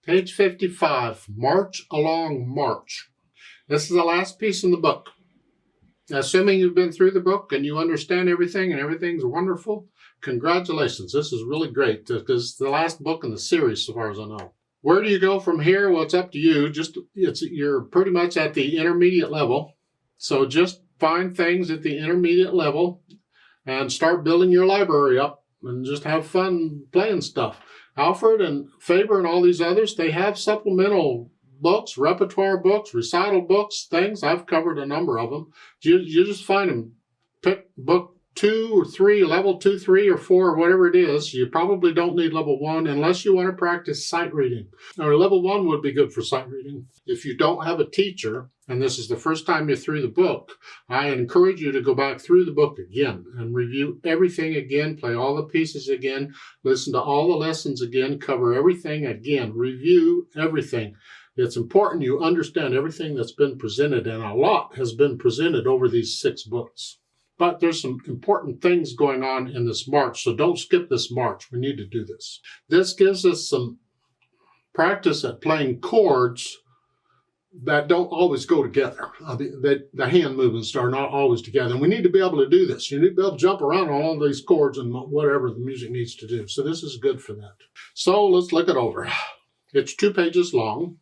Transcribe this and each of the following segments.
Page 55, March Along March. This is the last piece in the book. Assuming you've been through the book and you understand everything and everything's wonderful, congratulations. This is really great because it's the last book in the series so far as I know. Where do you go from here? Well, it's up to you. You're pretty much at the intermediate level. So just find things at the intermediate level and start building your library up and just have fun playing stuff. Alfred and Faber and all these others, they have supplemental books, repertoire books, recital books, things. I've covered a number of them. You just find them. Pick book 2 or 3, level 2, 3, or 4, or whatever it is. You probably don't need level 1 unless you want to practice sight reading. Or level 1 would be good for sight reading. If you don't have a teacher, and this is the first time you're through the book, I encourage you to go back through the book again and review everything again, play all the pieces again, listen to all the lessons again, cover everything again, review everything. It's important you understand everything that's been presented, and a lot has been presented over these 6 books. But there's some important things going on in this march, so don't skip this march. We need to do this. This gives us some practice at playing chords that don't always go together. The hand movements are not always together, and we need to be able to do this. You need to be able to jump around on all these chords and whatever the music needs to do. So this is good for that. So let's look it over. It's 2 pages long.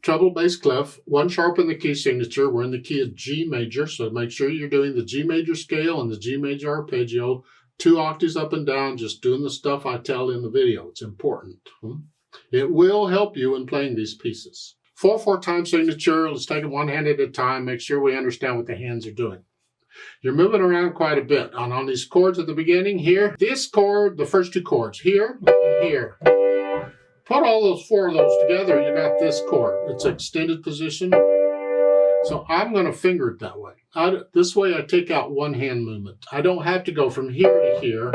Treble, bass, clef, 1 sharp in the key signature. We're in the key of G major, so make sure you're doing the G major scale and the G major arpeggio. 2 octaves up and down, just doing the stuff I tell in the video. It's important. It will help you in playing these pieces. 4/4 time signature. Let's take it one hand at a time. Make sure we understand what the hands are doing. You're moving around quite a bit on these chords at the beginning here. This chord, the first 2 chords, here and here. Put all those 4 of those together, you got this chord. It's extended position. So I'm going to finger it that way. This way I take out 1 hand movement. I don't have to go from here to here.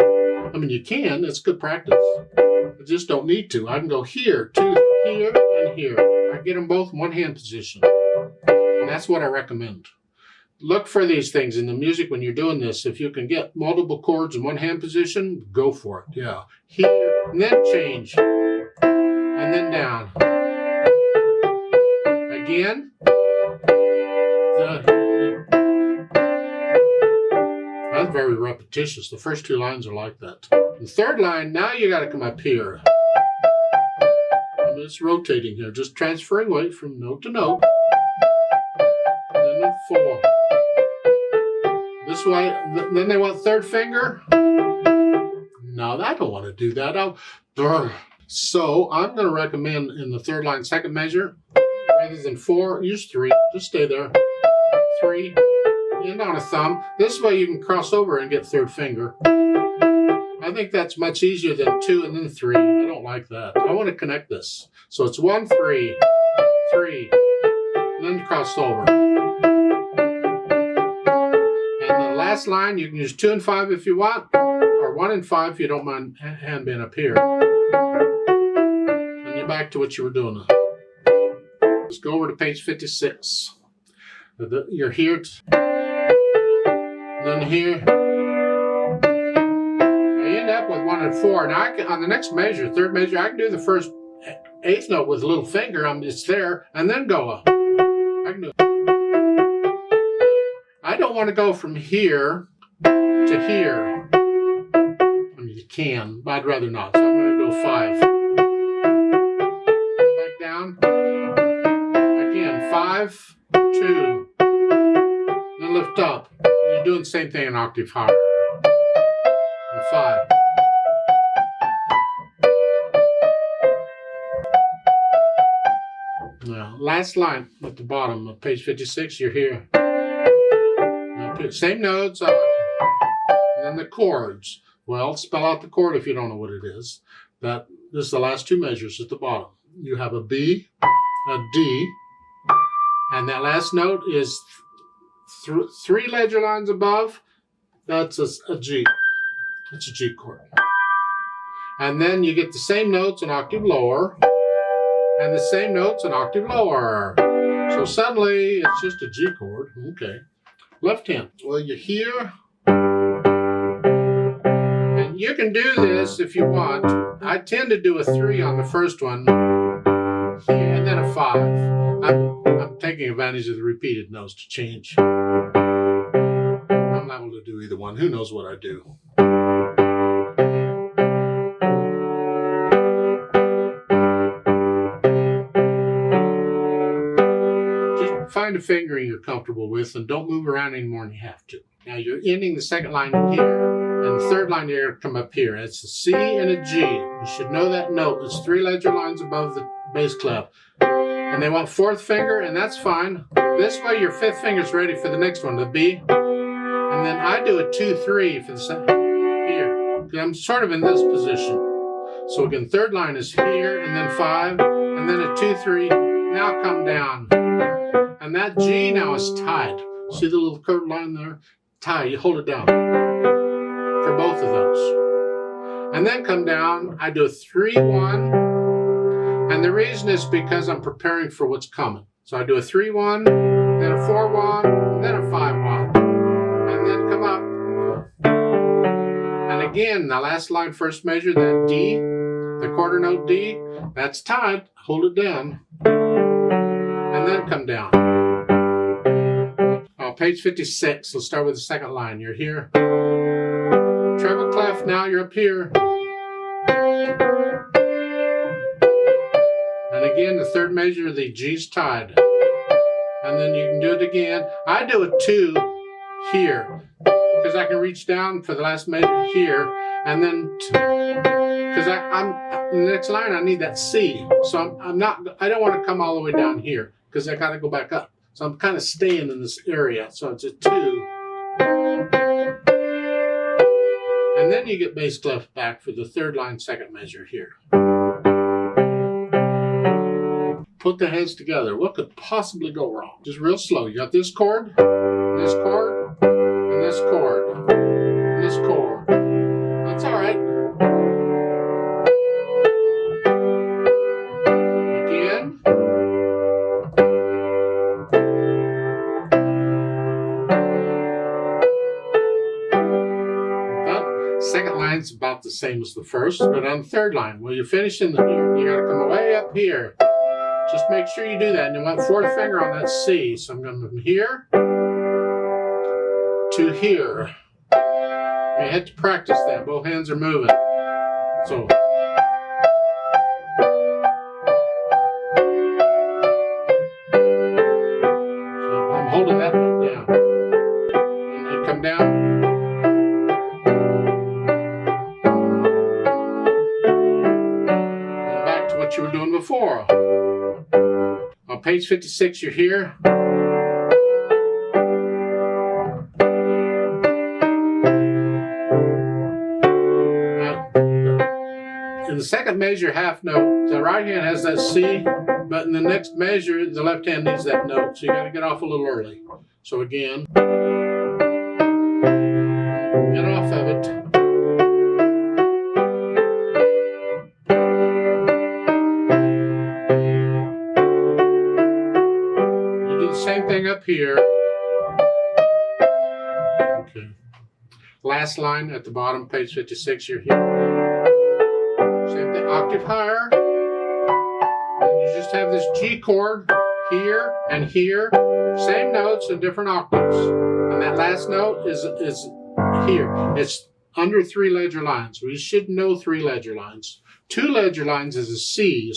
I mean, you can. It's good practice. I just don't need to. I can go here to here and here. I get them both in 1 hand position. And that's what I recommend. Look for these things in the music when you're doing this. If you can get multiple chords in 1 hand position, go for it. Yeah. Here, and then change. And then down. Again. That's very repetitious. The first 2 lines are like that. The 3rd line, now you got to come up here. And it's rotating here, just transferring weight from note to note. And then the 4. This way, then they want 3rd finger. No, I don't want to do that. So I'm going to recommend in the 3rd line, 2nd measure, rather than 4, use 3. Just stay there. 3, end on a thumb. This way you can cross over and get 3rd finger. I think that's much easier than 2 and then 3. I don't like that. I want to connect this. So it's 1, 3, 3, and then cross over. And the last line, you can use 2 and 5 if you want, or 1 and 5 if you don't mind hand being up here. And you're back to what you were doing. Let's go over to page 56. You're here, and then here. I end up with 1 and 4. Now on the next measure, 3rd measure, I can do the first 8th note with a little finger. It's there, and then go up. I can do it. I don't want to go from here to here. I mean, you can, but I'd rather not. So I'm going to go 5. Back down. Again, 5, 2. Then lift up. You're doing the same thing an octave higher. And 5. Now, last line at the bottom of page 56, you're here. Now, same notes, and then the chords. Well, spell out the chord if you don't know what it is. This is the last 2 measures at the bottom. You have a B, a D, and that last note is 3 ledger lines above. That's a G. It's a G chord. And then you get the same notes an octave lower, and the same notes an octave lower. So suddenly it's just a G chord. Okay. Left hand. Well, you're here. And you can do this if you want. I tend to do a 3 on the first one. 5. I'm taking advantage of the repeated notes to change. I'm liable to do either one. Who knows what I do? Just find a fingering you're comfortable with and don't move around any more than you have to. Now you're ending the second line here, and the third line you're going to come up here. It's a C and a G. You should know that note. It's 3 ledger lines above the bass clef. And they want 4th finger, and that's fine. This way your 5th finger is ready for the next one, the B. And then I do a 2-3 for the second here. I'm sort of in this position. So again, third line is here, and then 5, and then a 2-3. Now come down. And that G now is tied. See the little curved line there? Tie, you hold it down for both of those. And then come down, I do a 3-1. And the reason is because I'm preparing for what's coming. So I do a 3-1, then a 4-1, then a 5-1. And then come up. And again, the last line, first measure, that D, the quarter note D, that's tied. Hold it down. And then come down. Page 56, let's start with the second line. You're here. Treble clef, now you're up here. And again, the third measure, the G's tied. And then you can do it again. I do a 2 here, because I can reach down for the last measure here, and then, because I'm in the next line, I need that C. So I don't want to come all the way down here, because I got to go back up. So I'm kind of staying in this area. So it's a 2. And then you get bass clef back for the third line, second measure here. Put the heads together. What could possibly go wrong? Just real slow. You got this chord, this chord, and this chord, and this chord. That's all right. Again. Second line's about the same as the first, but on the third line, when you're finishing here, you gotta come way up here. Just make sure you do that. And you want 4th finger on that C. So I'm going from here to here. You had to practice that. Both hands are moving. So I'm holding that note down. And you come down. What you were doing before. On page 56, you're here. In the second measure, half note, the right hand has that C, but in the next measure, the left hand needs that note. So you got to get off a little early. So again, get off of it. Same thing up here. Okay. Last line at the bottom, page 56, you're here. Same thing, octave higher. And you just have this G chord here and here. Same notes in different octaves. And that last note is here. It's under 3 ledger lines. We should know 3 ledger lines. 2 ledger lines is a C.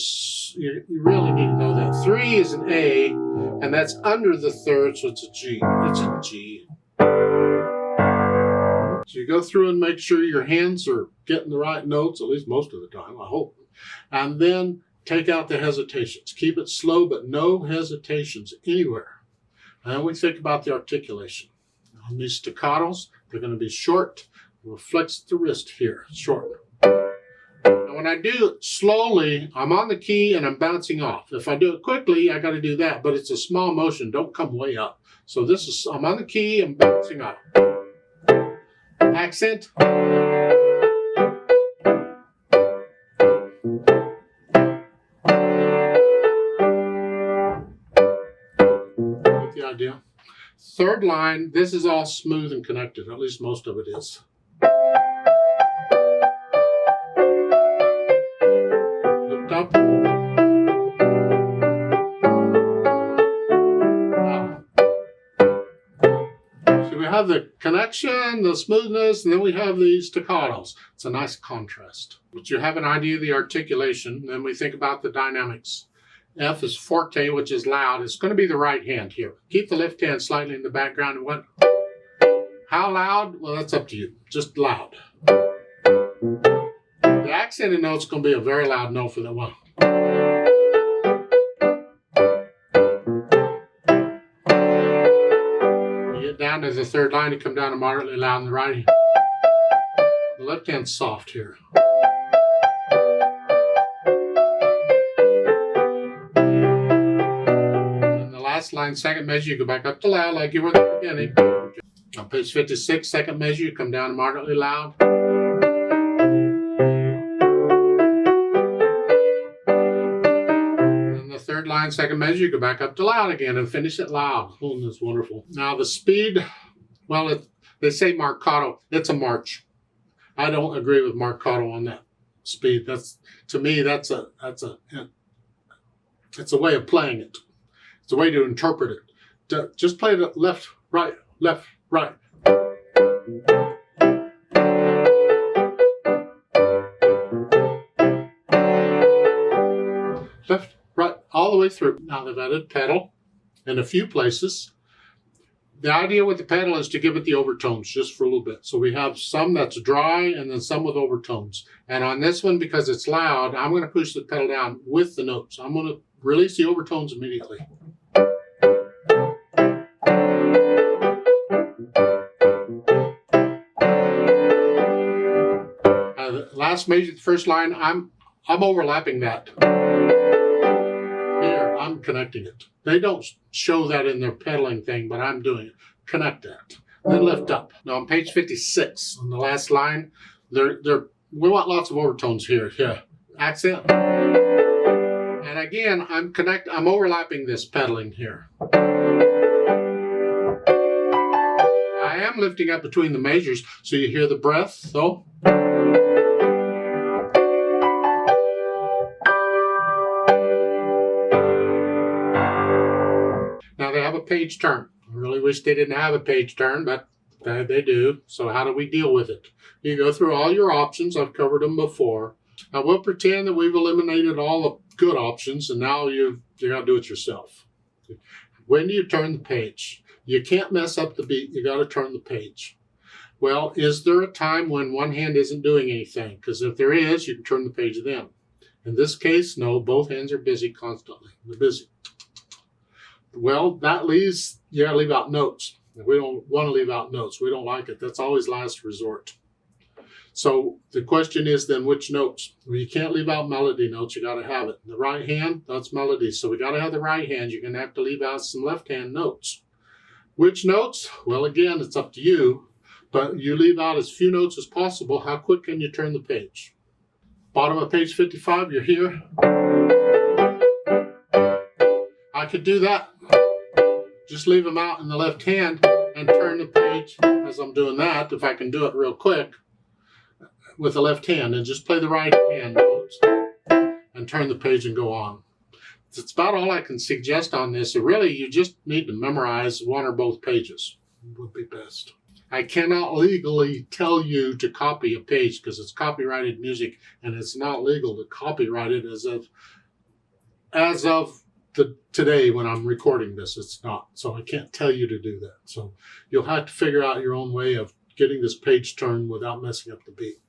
You really need to know that. 3 is an A. And that's under the third, so it's a G. It's a G. So you go through and make sure your hands are getting the right notes, at least most of the time, I hope. And then take out the hesitations. Keep it slow, but no hesitations anywhere. And then we think about the articulation. On these staccatos, they're going to be short. Reflects the wrist here, short. When I do it slowly, I'm on the key and I'm bouncing off. If I do it quickly, I got to do that, but it's a small motion. Don't come way up. So this is, I'm on the key, I'm bouncing off. Accent. Get the idea? Third line, this is all smooth and connected. At least most of it is. Up. have the connection, the smoothness, and then we have the staccatos. It's a nice contrast. But you have an idea of the articulation, then we think about the dynamics. F is forte, which is loud. It's going to be the right hand here. Keep the left hand slightly in the background. And what? How loud? Well, that's up to you. Just loud. The accented note's going to be a very loud note for that one. You get down to the third line, you come down to moderately loud in the right hand. The left hand's soft here. And the last line, second measure, you go back up to loud like you were at the beginning. On page 56, second measure, you come down to moderately loud. Third line, second measure, you go back up to loud again and finish it loud. Oh, that's wonderful. Now the speed, well, they say marcato. It's a march. I don't agree with marcato on that speed. That's, to me, it's a way of playing it. It's a way to interpret it. Just play the left, right, left, right. Left, right, all the way through. Now they've added pedal in a few places. The idea with the pedal is to give it the overtones just for a little bit. So we have some that's dry and then some with overtones. And on this one, because it's loud, I'm going to push the pedal down with the notes. I'm going to release the overtones immediately. The last measure, the first line, I'm overlapping that. Here, I'm connecting it. They don't show that in their pedaling thing, but I'm doing it. Connect that. Then lift up. Now on page 56, on the last line, we want lots of overtones here. Yeah. Accent. And again, I'm overlapping this pedaling here. I am lifting up between the measures, so you hear the breath, so. Now they have a page turn. I really wish they didn't have a page turn, but they do. So how do we deal with it? You go through all your options. I've covered them before. Now we'll pretend that we've eliminated all the good options, and now you got to do it yourself. When do you turn the page? You can't mess up the beat. You got to turn the page. Well, is there a time when one hand isn't doing anything? Because if there is, you can turn the page then. In this case, no, both hands are busy constantly. They're busy. Well, that leaves, you got to leave out notes. We don't want to leave out notes. We don't like it. That's always last resort. So the question is then, which notes? Well, you can't leave out melody notes. You got to have it. The right hand, that's melody. So we got to have the right hand. You're going to have to leave out some left hand notes. Which notes? Well, again, it's up to you. But you leave out as few notes as possible. How quick can you turn the page? Bottom of page 55, you're here. I could do that. Just leave them out in the left hand and turn the page as I'm doing that, if I can do it real quick, with the left hand, and just play the right hand notes and turn the page and go on. It's about all I can suggest on this. So really, you just need to memorize one or both pages. Would be best. I cannot legally tell you to copy a page because it's copyrighted music, and it's not legal to copyright it as of today when I'm recording this. It's not. So I can't tell you to do that. So you'll have to figure out your own way of getting this page turned without messing up the beat.